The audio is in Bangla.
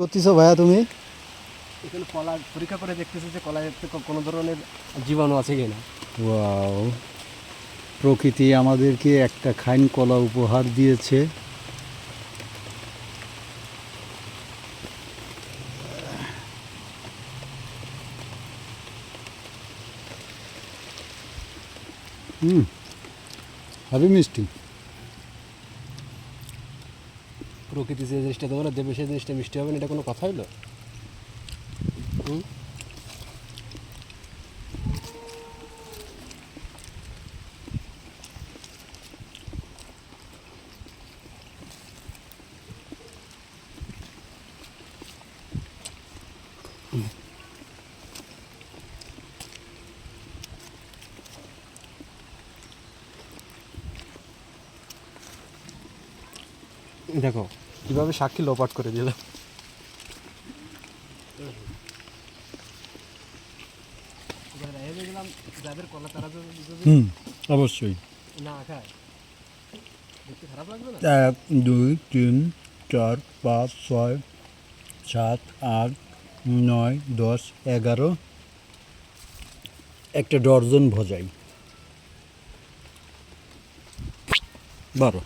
করতেছো ভাইয়া তুমি? এখানে কলা পরীক্ষা করে দেখতেছি যে কলায় কোনো ধরনের জীবাণু আছে কিনা। ওয়াও, প্রকৃতি আমাদেরকে একটা খাইন কলা উপহার দিয়েছে। ভাবি মিষ্টি। প্রকৃতি যে জিনিসটা তোমরা দেবে সেই জিনিসটা মিষ্টি হবে না, এটা কোনো কথা হলো? দেখো কীভাবে সাক্ষী লোপাট করে দিল। যাদের কলা তারা যদি অবশ্যই। না খায় দেখতে খারাপ লাগবে না? 1 2 3 4 5 6 7 8 9 10 11 একটা ডর্জন ভজাই 12।